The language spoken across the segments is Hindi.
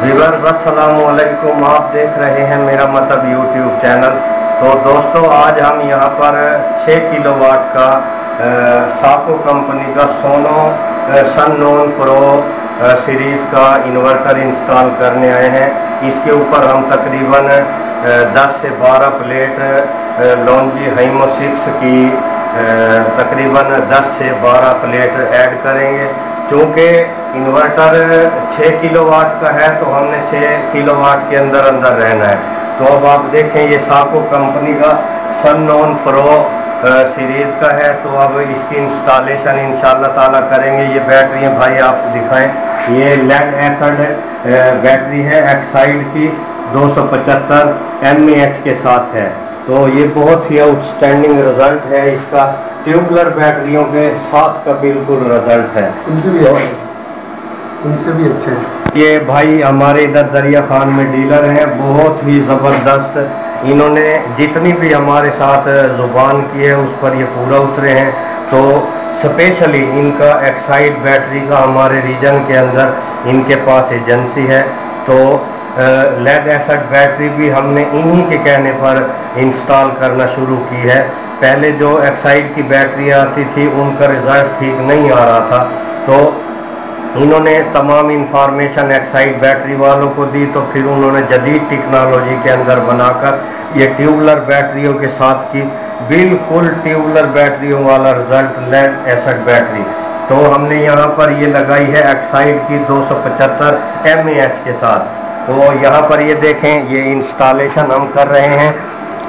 व्यूअर्स अस्सलाम वालेकुम। आप देख रहे हैं मेरा मतलब यूट्यूब चैनल। तो दोस्तों, आज हम यहाँ पर 6 किलोवाट का साको कंपनी का सोनो सननोन प्रो सीरीज़ का इन्वर्टर इंस्टॉल करने आए हैं। इसके ऊपर हम तकरीबन 10 से 12 प्लेट लॉन्जी हाइमो 6 की तकरीबन 10 से 12 प्लेट ऐड करेंगे। क्योंकि इन्वर्टर 6 किलोवाट का है तो हमने 6 किलोवाट के अंदर रहना है। तो अब आप देखें, ये साको कंपनी का सननोन प्रो सीरीज़ का है। तो अब इसकी इंस्टॉलेशन इंशाल्लाह ताला करेंगे। ये बैटरी भाई आप दिखाएं, ये लेड एसिड बैटरी है एक्साइड की 275 mAh के साथ है। तो ये बहुत ही आउटस्टैंडिंग रिजल्ट है इसका। ट्यूबलर बैटरियों के साथ का बिल्कुल रिजल्ट है। उनसे भी अच्छे हैं। ये भाई हमारे इधर दरिया खान में डीलर हैं, बहुत ही ज़बरदस्त। इन्होंने जितनी भी हमारे साथ ज़ुबान की है उस पर ये पूरा उतरे हैं। तो स्पेशली इनका एक्साइड बैटरी का हमारे रीजन के अंदर इनके पास एजेंसी है। तो लेड एसिड बैटरी भी हमने इन्हीं के कहने पर इंस्टॉल करना शुरू की है। पहले जो एक्साइड की बैटरी आती थी उनका रिज़ल्ट ठीक नहीं आ रहा था। तो इन्होंने तमाम इंफॉर्मेशन एक्साइड बैटरी वालों को दी। तो फिर उन्होंने जदीद टेक्नोलॉजी के अंदर बनाकर ये ट्यूबलर बैटरियों के साथ की बिल्कुल ट्यूबलर बैटरियों वाला रिज़ल्ट लेड एसिड बैटरी। तो हमने यहाँ पर ये लगाई है एक्साइड की 275 mAh के साथ। तो यहाँ पर ये देखें, ये इंस्टॉलेशन हम कर रहे हैं।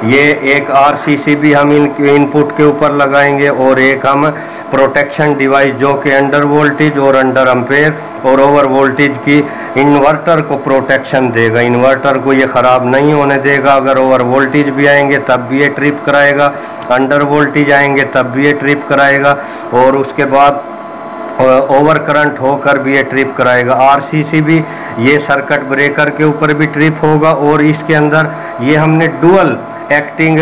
ये एक RCC भी हम इनपुट के ऊपर लगाएंगे और एक हम प्रोटेक्शन डिवाइस जो कि अंडर वोल्टेज और अंडर एम्पेयर और ओवर वोल्टेज की इन्वर्टर को प्रोटेक्शन देगा। इन्वर्टर को ये ख़राब नहीं होने देगा। अगर ओवर वोल्टेज भी आएंगे तब भी ये ट्रिप कराएगा, अंडर वोल्टेज आएंगे तब भी ये ट्रिप कराएगा, और उसके बाद ओवर करंट होकर भी ये ट्रिप कराएगा। RCC भी ये सर्किट ब्रेकर के ऊपर भी ट्रिप होगा। और इसके अंदर ये हमने डुअल एक्टिंग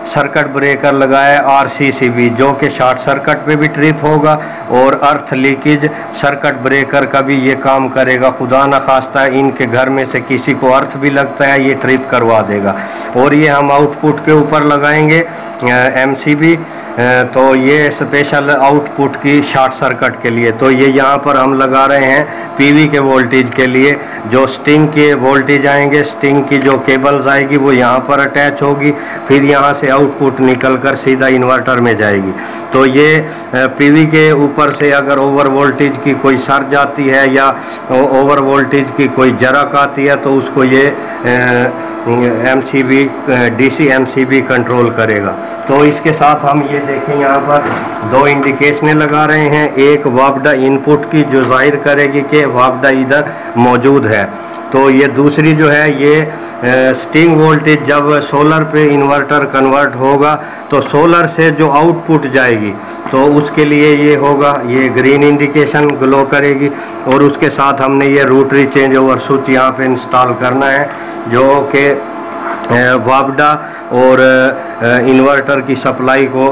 सर्किट ब्रेकर लगाया है RCC भी, जो कि शॉर्ट सर्किट पे भी ट्रिप होगा और अर्थ लीकेज सर्किट ब्रेकर का भी ये काम करेगा। खुदा न खास्ता इनके घर में से किसी को अर्थ भी लगता है, ये ट्रिप करवा देगा। और ये हम आउटपुट के ऊपर लगाएंगे MCB। तो ये स्पेशल आउटपुट की शॉर्ट सर्किट के लिए। तो ये यहाँ पर हम लगा रहे हैं PV के वोल्टेज के लिए। जो स्टिंग के वोल्टेज आएंगे, स्टिंग की जो केबल्स आएगी वो यहाँ पर अटैच होगी, फिर यहाँ से आउटपुट निकलकर सीधा इन्वर्टर में जाएगी। तो ये PV के ऊपर से अगर ओवर वोल्टेज की कोई सर्ज आती है या ओवर वोल्टेज की कोई जरक आती है तो उसको ये MCB DC MCB कंट्रोल करेगा। तो इसके साथ हम ये देखें, यहाँ पर 2 इंडिकेशनें लगा रहे हैं। एक वापडा इनपुट की जो जाहिर करेगी कि वापडा इधर मौजूद है। तो ये दूसरी जो है ये स्टिंग वोल्टेज जब सोलर पे इन्वर्टर कन्वर्ट होगा तो सोलर से जो आउटपुट जाएगी तो उसके लिए ये होगा, ये ग्रीन इंडिकेशन ग्लो करेगी। और उसके साथ हमने ये रोटरी चेंज ओवर स्विच यहाँ पे इंस्टॉल करना है, जो कि वापडा और इन्वर्टर की सप्लाई को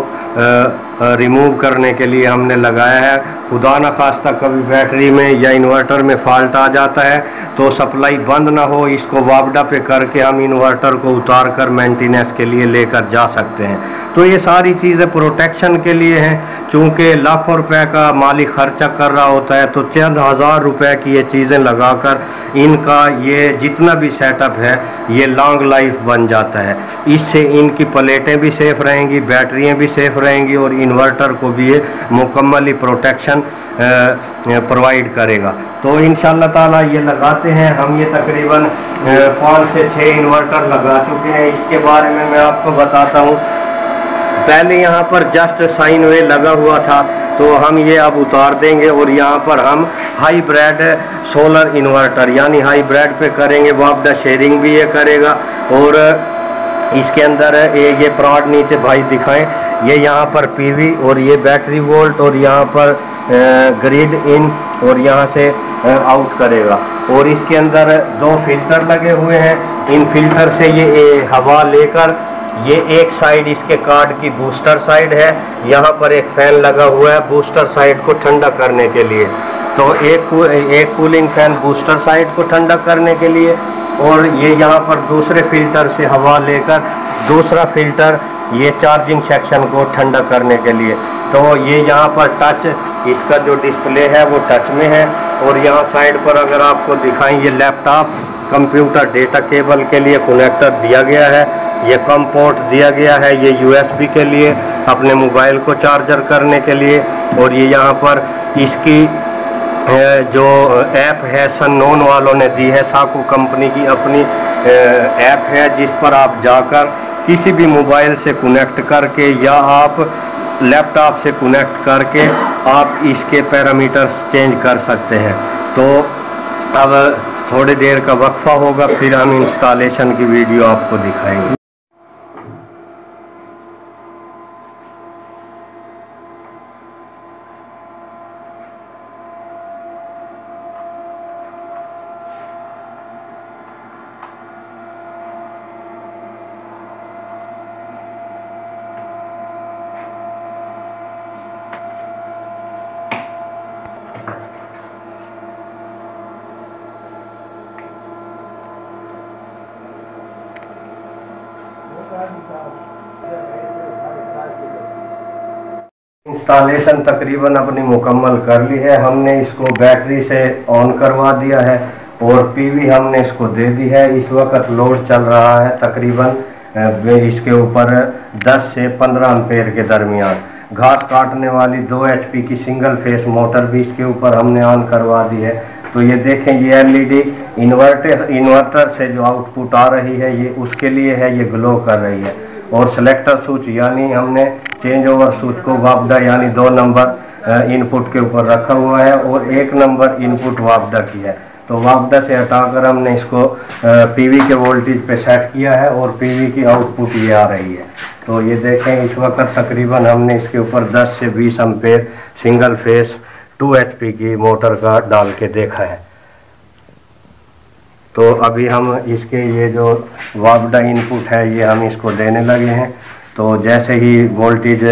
रिमूव करने के लिए हमने लगाया है। खुदा न खास्ता कभी बैटरी में या इन्वर्टर में फॉल्ट आ जाता है तो सप्लाई बंद ना हो, इसको वापडा पे करके हम इन्वर्टर को उतार कर मेंटेनेंस के लिए लेकर जा सकते हैं। तो ये सारी चीज़ें प्रोटेक्शन के लिए हैं। चूँकि लाखों रुपए का माली खर्चा कर रहा होता है तो चंद हज़ार रुपए की ये चीज़ें लगाकर इनका ये जितना भी सेटअप है ये लॉन्ग लाइफ बन जाता है। इससे इनकी प्लेटें भी सेफ़ रहेंगी, बैटरियाँ भी सेफ़ रहेंगी और इन्वर्टर को भी ये मुकम्मल प्रोटेक्शन प्रोवाइड करेगा। तो इंशाल्लाह ताला ये लगाते हैं हम। ये तकरीबन 5 से 6 इन्वर्टर लगा चुके हैं। इसके बारे में मैं आपको बताता हूँ। पहले यहाँ पर जस्ट साइन वे लगा हुआ था, तो हम ये अब उतार देंगे और यहाँ पर हम हाइब्रिड सोलर इन्वर्टर यानी हाइब्रिड पे करेंगे। वापडा शेयरिंग भी ये करेगा। और इसके अंदर ये प्रोड नीचे भाई दिखाएं, ये यहाँ पर PV और ये बैटरी वोल्ट और यहाँ पर ग्रिड इन और यहाँ से आउट करेगा। और इसके अंदर 2 फिल्टर लगे हुए हैं। इन फिल्टर से ये हवा लेकर ये एक साइड इसके कार्ड की बूस्टर साइड है, यहाँ पर एक फैन लगा हुआ है बूस्टर साइड को ठंडा करने के लिए। तो एक कूलिंग फैन बूस्टर साइड को ठंडा करने के लिए, और ये यहाँ पर दूसरे फिल्टर से हवा लेकर दूसरा फिल्टर ये चार्जिंग सेक्शन को ठंडा करने के लिए। तो ये यहाँ पर टच, इसका जो डिस्प्ले है वो टच में है। और यहाँ साइड पर अगर आपको दिखाएं, ये लैपटॉप कंप्यूटर डेटा केबल के लिए कनेक्टर दिया गया है, ये कम पोर्ट दिया गया है, ये USB के लिए अपने मोबाइल को चार्जर करने के लिए। और ये यहाँ पर इसकी जो ऐप है सनोन वालों ने दी है, साकू कंपनी की अपनी ऐप है, जिस पर आप जाकर किसी भी मोबाइल से कनेक्ट करके या आप लैपटॉप से कनेक्ट करके आप इसके पैरामीटर्स चेंज कर सकते हैं। तो अब थोड़ी देर का वक्फा होगा, फिर हम इंस्टॉलेशन की वीडियो आपको दिखाएंगे। इंस्टॉलेशन तकरीबन अपनी मुकम्मल कर ली है। हमने इसको बैटरी से ऑन करवा दिया है और पीवी हमने इसको दे दी है। इस वक्त लोड चल रहा है तकरीबन इसके ऊपर 10 से 15 एम्पेयर के दरमियान। घास काटने वाली 2 HP की सिंगल फेस मोटर भी इसके ऊपर हमने ऑन करवा दी है। तो ये देखें, ये LED इन्वर्टर से जो आउटपुट आ रही है ये उसके लिए है, ये ग्लो कर रही है। और सेलेक्टर स्विच यानी हमने चेंज ओवर स्विच को वापडा यानी 2 नंबर इनपुट के ऊपर रखा हुआ है और 1 नंबर इनपुट वापडा की है। तो वापडा से हटाकर हमने इसको पीवी के वोल्टेज पे सेट किया है और पीवी की आउटपुट ये आ रही है। तो ये देखें, इस वक्त तकरीबन हमने इसके ऊपर 10 से 20 एम्पेयर सिंगल फेस 2 HP की मोटर का डाल के देखा है। तो अभी हम इसके ये जो वापडा इनपुट है ये हम इसको देने लगे हैं। तो जैसे ही वोल्टेज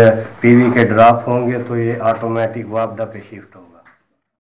पीवी के ड्रॉप होंगे तो ये ऑटोमेटिक वापडा पे शिफ्ट होगा।